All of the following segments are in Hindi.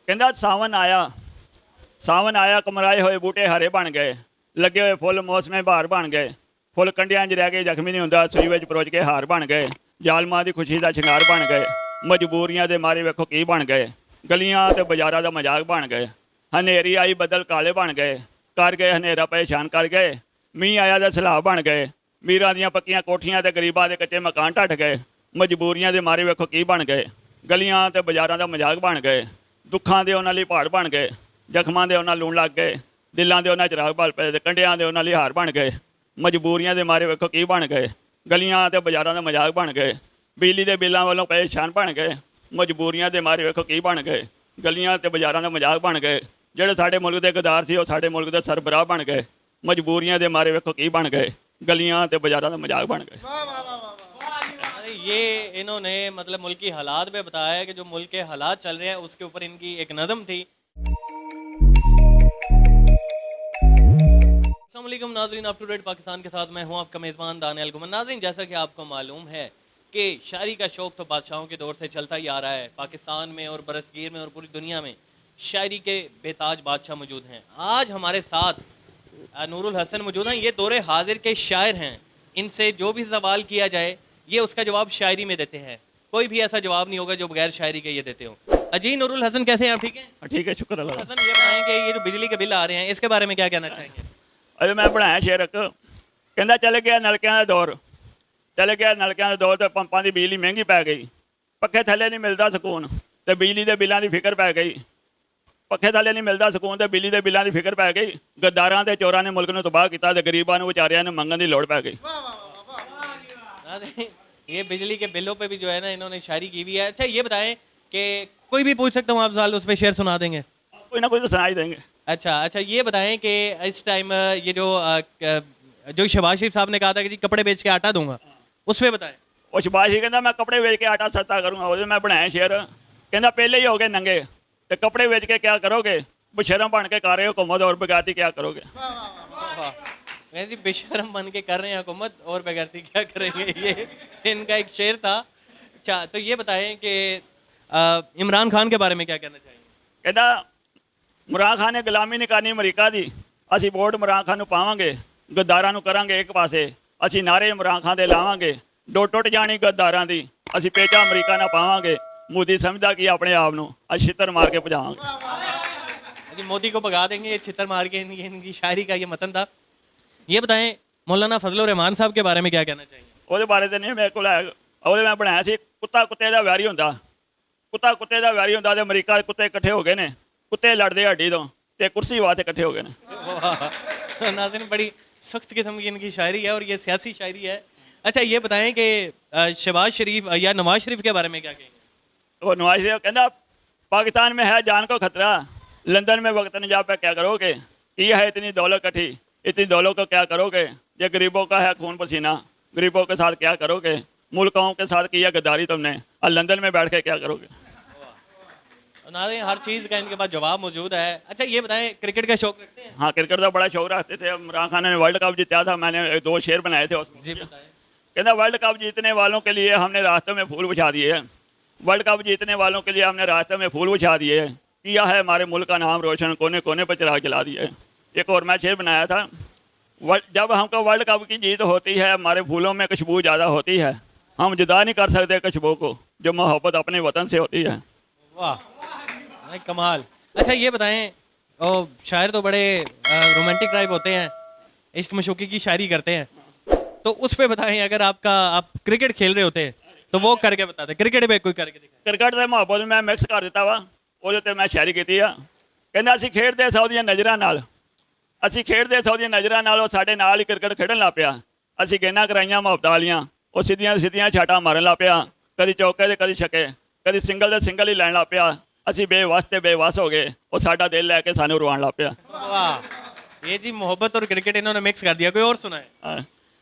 कहता सावन आया कमराए हुए बूटे हरे बन गए, लगे हुए फुल मौसमे बहार बन गए, फुल कंडियां च रह गए जख्मी नहीं होंदा, सूई विच परोच के हार बन गए, जालमां दी खुशी का शिंगार बन गए, मजबूरियां दे मारे वेखो की बन गए, गलियां ते बाजारां दा मजाक बन गए, हनेरी आई बदल काले बन गए, कर गए हनेरा परेशान कर गए, मींह आया ते सैलाब बन गए, मीरां दियां पक्कियां कोठियां ते गरीबां दे कच्चे मकान ढट गए, मजबूरियां दे मारे वेखो की बन गए, गलियां ते बाजारां दा मजाक बन गए, दुखां दे उन्हां लई पहाड़ बन गए, जख्मां दे उन्हां लूण लग गए, दिलां दे उन्हां चिराग बल पे, कंडियां दे उन्हां लई हार बन गए, मजबूरियां दे मारे वेखो की बन गए, गलियां ते बाजारां दा मजाक बन गए, बिजली दे बिल्लां वालों परेशान बन गए, मजबूरियां दे मारे वेखो की बन गए, गलियां ते बाजारां दा मजाक बन गए, ਜਿਹੜੇ ਸਾਡੇ ਮੁਲਕ ਦੇ ਗਦਾਰ ਸੀ ਉਹ ਸਾਡੇ ਮੁਲਕ ਦੇ ਸਰਬਰਾਹ ਬਣ ਗਏ, मजबूरियां दे मारे वेखो की बन गए, गलियां ते बाजारां दा मजाक बन गए। अरे ये इन्होंने मतलब मुल्क की हालात में बताया है कि जो मुल्क के हालात चल रहे हैं उसके ऊपर इनकी एक नज़म थी। अस्सलाम वालेकुम नाज़रीन, अप टू डेट पाकिस्तान के साथ मैं हूँ आपका मेज़बान दानियल गुमन। नाज़रीन, जैसा कि आपको मालूम है कि शायरी का शौक़ तो बादशाहों के दौर से चलता ही आ रहा है। पाकिस्तान में और बरसगीर में और पूरी दुनिया में शायरी के बेताज बादशाह मौजूद हैं। आज हमारे साथ नूरुल हसन मौजूद हैं। ये दौरे हाजिर के शायर हैं। इनसे जो भी सवाल किया जाए ये उसका जवाब शायरी में देते हैं। कोई भी ऐसा जवाब नहीं होगा जो बगैर शायरी के ये देते हो। अजी नूरुल हसन कैसे हैं आप? ठीक हैं? ठीक है, शुक्र अल्लाह। हसन, ये बताएं कि ये जो बिजली के बिल आ रहे हैं इसके बारे में क्या कहना चाहेंगे? अरे मैं बनाया शेर एक, कहता चल गया नलकियां दा दौर, चल गया नलकियां दा दौर, तो पंपां दी बिजली महंगी पै गई, पक्खे थल्ले नहीं मिलता सकून, तो बिजली दे बिल्लां दी फिक्र पै गई, पक्खे थल्ले नहीं मिलता सकून तो बिजली दे बिल्लां दी फिक्र पै गई, गद्दारां ते चोरां ने मुल्क नूं तबाह कीता ते गरीबां नूं विचारियां नूं मंगण दी लोड़ पै गई। ये बिजली के बिलों पे भी जो है ना इन्होंने शायरी की हुई है। अच्छा ये बताएं कि कोई भी पूछ सकता हूँ आप सवाल, उस पर शेर सुना देंगे? कोई ना कोई तो सुना ही देंगे। अच्छा ये बताएं कि इस टाइम ये जो शहबाज शरीफ साहब ने कहा था कि जी कपड़े बेच के आटा दूंगा, उस पर बताएं। वो शहबाज ही कहता मैं कपड़े बेच के आटा सस्ता करूँगा, वो मैं बनाया शेर, कहता पहले ही हो गए नंगे तो कपड़े बेच के क्या करोगे, बेशरम बन के कर रहे हो हुकूमत और बगाती क्या करोगे। मैं जी बेशरम बन के कर रहे हैं हुकूमत और बगैरती क्या करेंगे, ये इनका एक शेर था। अच्छा तो ये बताएं कि इमरान खान के बारे में क्या कहना चाहेंगे? कहता इमरान खान ने गुलामी नहीं करनी अमरीका दी, असी वोट इमरान खान नूं पावांगे, गद्दारां नूं करांगे एक पासे, असी नारे इमरान खान दे लावांगे, डो टुट जानी गद्दारां दी, असी पेचा अमरीका ना पावांगे, मोदी समझदा कि अपने आप नूं असी छित्तर मार के भजावांगे। जी मोदी को भगा देंगे, ये छितर मार के। इनकी शायरी का ये मतन था। ये बताएं मौलाना फजलुर रहमान साहब के बारे में क्या कहना चाहेंगे? ਉਹਦੇ ਬਾਰੇ ਤੇ ਨਹੀਂ ਮੇਰੇ ਕੋਲ ਹੈ, ਉਹਦੇ ਮੈਂ ਬਣਾਇਆ ਸੀ ਕੁੱਤਾ ਕੁੱਤੇ ਦਾ ਵੈਰੀ ਹੁੰਦਾ, ਕੁੱਤਾ ਕੁੱਤੇ ਦਾ ਵੈਰੀ ਹੁੰਦਾ ਤੇ ਅਮਰੀਕਾ ਦੇ ਕੁੱਤੇ ਇਕੱਠੇ ਹੋ ਗਏ ਨੇ, ਕੁੱਤੇ ਲੜਦੇ ਹੱਡੀ ਤੋਂ ਤੇ ਕੁਰਸੀ ਵਾਸਤੇ ਇਕੱਠੇ ਹੋ ਗਏ ਨੇ। नाज़रीन बड़ी सख्त किस्म की इनकी शायरी है और ये सियासी शायरी है। अच्छा ये बताएं कि शहबाज शरीफ या नवाज शरीफ के बारे में क्या कहेंगे? वो नवाज शरीफ कहता पाकिस्तान में है जान को खतरा, लंदन में वक्त न जा पे क्या करोगे, ये है इतनी दौलत इकट्ठी, इतनी दौलत को क्या करोगे, ये गरीबों का है खून पसीना, गरीबों के साथ क्या करोगे, मुल्कों के साथ किया गद्दारी तुमने, और लंदन में बैठ के क्या करोगे। नाज़रीन हर चीज़ का इनके पास जवाब मौजूद है। अच्छा ये बताएं क्रिकेट का शौक रखते हैं? हाँ, क्रिकेट का बड़ा शौक रखते थे। इमरान खान ने वर्ल्ड कप जीता था, मैंने 2 शेर बनाए थे उसमें। जी बताएं। कहता वर्ल्ड कप जीतने वालों के लिए हमने रास्ते में फूल बिछा दिए हैं, वर्ल्ड कप जीतने वालों के लिए हमने रास्ते में फूल बिछा दिए हैं, किया है हमारे मुल्क का नाम रोशन, कोने कोने पर चिराग जला दिए। एक और मैं शेर बनाया था, जब हमको वर्ल्ड कप की जीत होती है हमारे फूलों में खुशबू ज़्यादा होती है, हम जुदा नहीं कर सकते खुशबू को जो मोहब्बत अपने वतन से होती है। वाह कमाल। अच्छा ये बताएं शायर तो बड़े रोमांटिक टाइप होते हैं, इश्क मशूक़ी की शायरी करते हैं, तो उस पे बताएं अगर आप क्रिकेट खेल रहे होते तो वो करके बताते, क्रिकेट पे कोई करके दिखा। क्रिकेट से मोहब्बत मैं मिक्स कर दिता वा, ਉਹਦੇ ਤੇ ਮੈਂ ਸ਼ਾਇਰੀ ਕੀਤੀ ਆ। ਕਹਿੰਦਾ ਅਸੀਂ ਖੇਡਦੇ ਸੌ ਦੀਆਂ ਨਜ਼ਰਾਂ ਨਾਲ, ਅਸੀਂ ਖੇਡਦੇ ਸੌ ਦੀਆਂ ਨਜ਼ਰਾਂ ਨਾਲ, ਉਹ ਸਾਡੇ ਨਾਲ ਹੀ ਕ੍ਰਿਕਟ ਖੇਡਣ ਲੱਗ ਪਿਆ, ਅਸੀਂ ਗੇਂਦਾਂ ਕਰਾਈਆਂ ਮੁਹੱਬਤਾਂ ਵਾਲੀਆਂ, ਉਹ ਸਿੱਧੀਆਂ ਸਿੱਧੀਆਂ ਛਾਟਾਂ ਮਾਰਨ ਲੱਗ ਪਿਆ, ਕਦੀ ਚੌਕੇ ਤੇ ਕਦੀ ਛੱਕੇ, ਕਦੀ ਸਿੰਗਲ ਦੇ ਸਿੰਗਲ ਹੀ ਲੈਣ ਲੱਗ ਪਿਆ, ਅਸੀਂ ਬੇਵਸ ਤੇ ਬੇਵਸ ਹੋ ਗਏ, ਉਹ ਸਾਡਾ ਦਿਲ ਲੈ ਕੇ ਸਾਨੂੰ ਰਵਾਉਣ ਲੱਗ ਪਿਆ। वाह ये जी मोहब्बत और क्रिकेट इन्होंने मिक्स कर दिया। कोई और सुना है?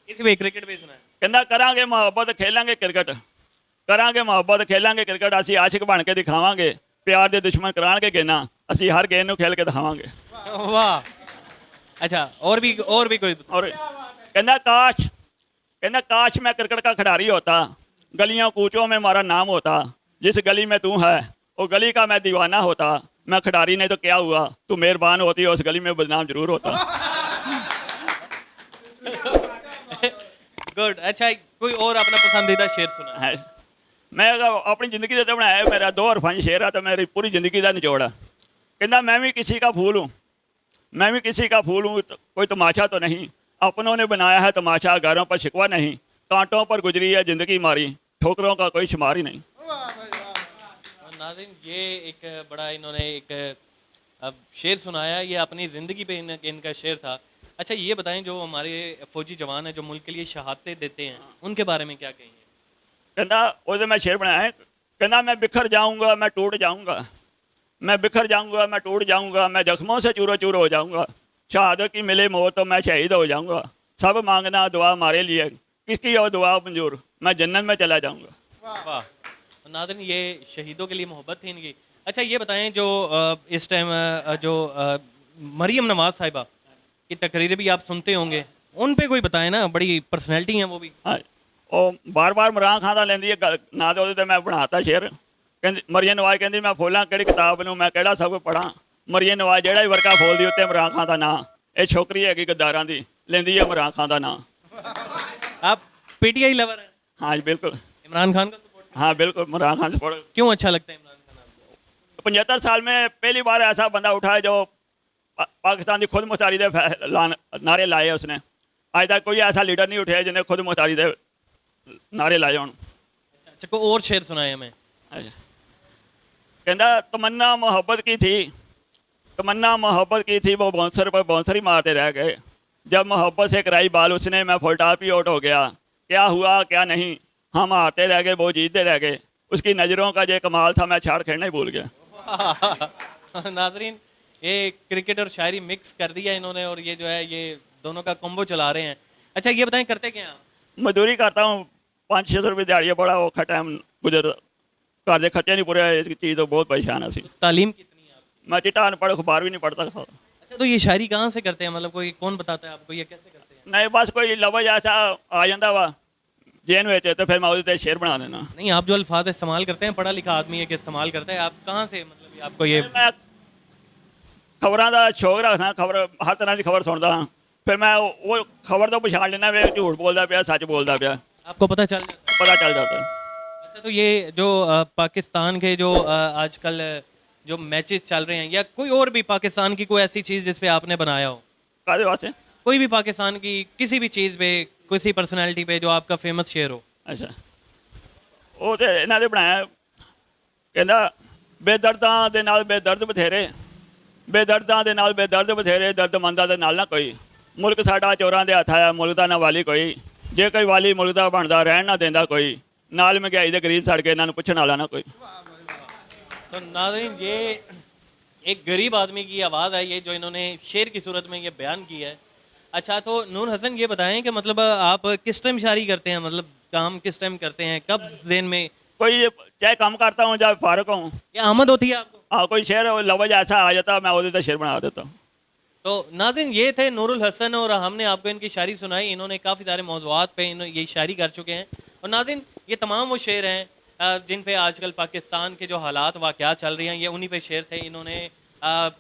किसी भी क्रिकेट पे सुना है? ਕਹਿੰਦਾ ਕਰਾਂਗੇ ਮੁਹੱਬਤ ਖੇਲਾਂਗੇ ਕ੍ਰਿਕਟ, ਕਰਾਂਗੇ ਮੁਹੱਬਤ ਖੇਲਾਂਗੇ ਕ੍ਰਿਕਟ, ਅਸੀਂ ਆਸ਼ਿਕ ਬਣ ਕੇ ਦਿਖਾਵਾਂਗੇ, ਪਿਆਰ ਦੇ ਦੁਸ਼ਮਣ ਕਰਾਂਗੇ ਗੇਨਾ, ਅਸੀਂ ਹਰ ਗੇਮ ਨੂੰ खेल के ਦਿਖਾਵਾਂਗੇ। वाह अच्छा और भी कोई? और कहना काश मैं क्रिकेट का खिलाड़ी होता, गलियों कूचों में हमारा नाम होता, जिस गली में तू है वो गली का मैं दीवाना होता, मैं खिडारी नहीं तो क्या हुआ, तू मेहरबान होती उस गली में बदनाम जरूर होता। गुड। अच्छा, कोई और अपना पसंदीदा शेर सुना है? है मैं अपनी ज़िंदगी ਦੇ ਤੇ ਬਣਾਇਆ ਮੇਰਾ 2 ਹਰਫਾਂ 'ਚ ਸ਼ੇਰ ਆ ਤੇ ਮੇਰੀ पूरी ज़िंदगी ਦਾ ਨਿਚੋੜ ਆ। ਕਹਿੰਦਾ मैं भी किसी का फूल हूँ, मैं भी किसी का फूल हूँ, कोई तमाशा तो नहीं, अपनों ने बनाया है तमाशा, घरों पर शिकवा नहीं, कांटों पर गुजरी है ज़िंदगी मारी, ठोकरों का कोई शुमार ही नहीं। और नाज़रीन, ये एक बड़ा इन्होंने एक अब शेर सुनाया, ये अपनी ज़िंदगी पे इनका शेर था। अच्छा, ये बताएं जो हमारे फौजी जवान हैं जो मुल्क के लिए शहादतें देते हैं, उनके बारे में क्या कहेंगे? कहना ਉਹਦੇ मैं शेर बनाया है, कहना मैं बिखर जाऊंगा, मैं टूट जाऊंगा, मैं बिखर जाऊंगा, मैं टूट जाऊंगा, मैं जख्मों से चूरो चूर हो जाऊंगा, शहादत की मिले मौत तो मैं शहीद हो जाऊंगा, सब मांगना दुआ हमारे लिए, किसकी और दुआ मंजूर, मैं जन्नत में चला जाऊंगा। वाह। नाज़रीन, ये शहीदों के लिए मोहब्बत थी इनकी। अच्छा, ये बताएं जो इस टाइम जो मरियम नवाज साहिबा की तकरीरें भी आप सुनते होंगे, उन पे कोई बताएं ना, बड़ी पर्सनैलिटी हैं वो भी। हाँ, ਉਹ ਬਾਰ-ਬਾਰ ਇਮਰਾਨ ਖਾਨ ਦਾ ਲੈਂਦੀ ਹੈ ਨਾ, ਤੇ ਉਹਦੇ ਤੇ ਮੈਂ ਬਣਾਤਾ ਸ਼ੇਰ। ਕਹਿੰਦੀ ਮਰੀਮ ਨਵਾਜ਼ ਕਹਿੰਦੀ ਮੈਂ ਫੋਲਾਂ ਕਿਹੜੀ ਕਿਤਾਬ ਨੂੰ, ਮੈਂ ਕਿਹੜਾ ਸਭ ਪੜਾਂ, ਮਰੀਮ ਨਵਾਜ਼ ਜਿਹੜਾ ਹੀ ਵਰਕਾ ਫੋਲਦੀ ਉੱਤੇ ਇਮਰਾਨ ਖਾਨ ਦਾ ਨਾਂ, ਇਹ ਛੋਕਰੀ ਹੈਗੀ ਗੱਦਾਰਾਂ ਦੀ, ਲੈਂਦੀ ਹੈ ਇਮਰਾਨ ਖਾਨ ਦਾ ਨਾਂ। आप पीटीआई लवर हैं? हाँ जी बिल्कुल, इमरान खान का सपोर्ट? हाँ बिल्कुल इमरान खान सपोर्ट। क्यों अच्छा लगता है इमरान खान आपको? 75 साल में पहली बार ऐसा बंदा उठा है जो पाकिस्तान की खुद मुख्तारी दे नारे लाए उसने। आज तक कोई ऐसा लीडर नहीं उठा जिन्हें खुद मुख्तारी दे नारे लाए हों। अच्छा, कोई और शेर सुनाए हमें। कहता तमन्ना मोहब्बत की थी, तमन्ना मोहब्बत की थी, वो बाउंसर पर बाउंसर ही मारते रह गए, जब मोहब्बत से कराई बाल उसने मैं फुल टॉप ही आउट हो गया, क्या हुआ क्या नहीं, हम हारते रह गए वो जीतते रह गए, उसकी नज़रों का जो कमाल था मैं छाड़ खेलना ही भूल गया। नाजरीन, ये क्रिकेट और शायरी मिक्स कर दिया इन्होंने, और ये जो है ये दोनों का कॉम्बो चला रहे हैं। अच्छा, ये बताएं करते क्या हैं आप? मजदूरी करता हूँ, 500-600 रुपये दिहाड़ी है, बड़ा औखा टाइम गुजर, घर के खर्चे नहीं पूरे, इसकी चीज़ तो बहुत परेशान है सी। तालीम कितनी है आपकी? मैं चिट्टा अनपढ़, अखबार भी नहीं पढ़ता। अच्छा, तो ये शायरी कहाँ से करते हैं, मतलब कोई कौन बताता है आपको, ये कैसे करते हैं? नहीं बस कोई लफ्ज़ ऐसा आ जाता वा जेन में, तो फिर मैं उससे शेर बना देना। नहीं, आप जो अल्फाज इस्तेमाल करते हैं, पढ़ा लिखा आदमी है कि इस्तेमाल करता है, आप कहाँ से, मतलब ये आपको ये? मैं खबरों का शौक रखता, खबर हर तरह की खबर सुनता हाँ, फिर मैं वो खबर तो पछाण लेना वे झूठ बोलता पाया सच बोलता पाया, आपको पता चल जाता है? पता चल जाता है। अच्छा, तो ये जो पाकिस्तान के जो आजकल जो मैचेस चल रहे हैं, या कोई और भी पाकिस्तान की कोई ऐसी चीज़ जिस पे आपने बनाया हो, कादे वास्ते? कोई भी पाकिस्तान की किसी भी चीज़ पे, किसी पर्सनैलिटी पे जो आपका फेमस शेर हो? अच्छा, ਉਹ ਤੇ ਇਹਨਾਂ ਦੇ ਬਣਾਇਆ, ਕਹਿੰਦਾ ਬੇਦਰਦਾਂ ਦੇ ਨਾਲ ਬੇਦਰਦ ਬਥੇਰੇ, ਬੇਦਰਦਾਂ ਦੇ ਨਾਲ ਬੇਦਰਦ ਬਥੇਰੇ, ਦਰਦਮੰਦਾਂ ਦੇ ਨਾਲ ਨਾ ਕੋਈ, ਮੁਲਕ ਸਾਡਾ ਚੋਰਾਂ ਦੇ ਹੱਥ ਆਇਆ, ਮੁਲਕ ਦਾ ਨਾ ਵਾਲੀ ਕੋਈ, ਜੇ ਕੋਈ ਵਾਲੀ ਮੁਲਕ ਦਾ ਬਣਦਾ ਰਹਿਣ ਨਾ ਦਿੰਦਾ ਕੋਈ, ਨਾਲ ਮਹਿੰਗਾਈ ਦੇ ਗਰੀਬ ਸੜ ਕੇ ਇਹਨਾਂ ਨੂੰ ਪੁੱਛਣ ਵਾਲਾ ਨਾ कोई। तो नाज़रीन, ये एक गरीब आदमी की आवाज़ है ये, जो इन्होंने शेर की सूरत में ये बयान की है। अच्छा, तो नूर हसन, ये बताएं कि मतलब आप किस टाइम शायरी करते हैं, मतलब काम किस टाइम करते हैं, कब दिन में? कोई चाहे काम करता हूँ चाहे फारक हूँ, या आमद होती है आपको? हाँ कोई शेर लफ्ज़ ऐसा आ जाता मैं वो शेर बना देता हूँ। तो नाज़रीन, ये थे नूरुल हसन, और हमने आपको इनकी शायरी सुनाई। इन्होंने काफ़ी सारे मौज़ूआत पे ये शायरी कर चुके हैं। और नाज़रीन, ये तमाम वो शेर हैं जिन पे आजकल पाकिस्तान के जो हालात वाक़यात चल रही हैं, ये उन्हीं पे शेर थे। इन्होंने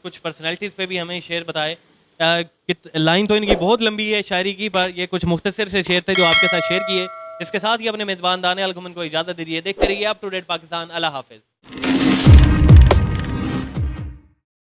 कुछ पर्सनैलिटीज़ पे भी हमें शेर बताए। लाइन तो इनकी बहुत लंबी है शायरी की, पर ये कुछ मुख्तसर से शेर थे जो आपके साथ शेयर किए। इसके साथ ही अपने मेज़बान दानियाल गुमन को इजाज़त दीजिए। देखते रहिए अप टू डेट पाकिस्तान। अल्लाह हाफ़िज़।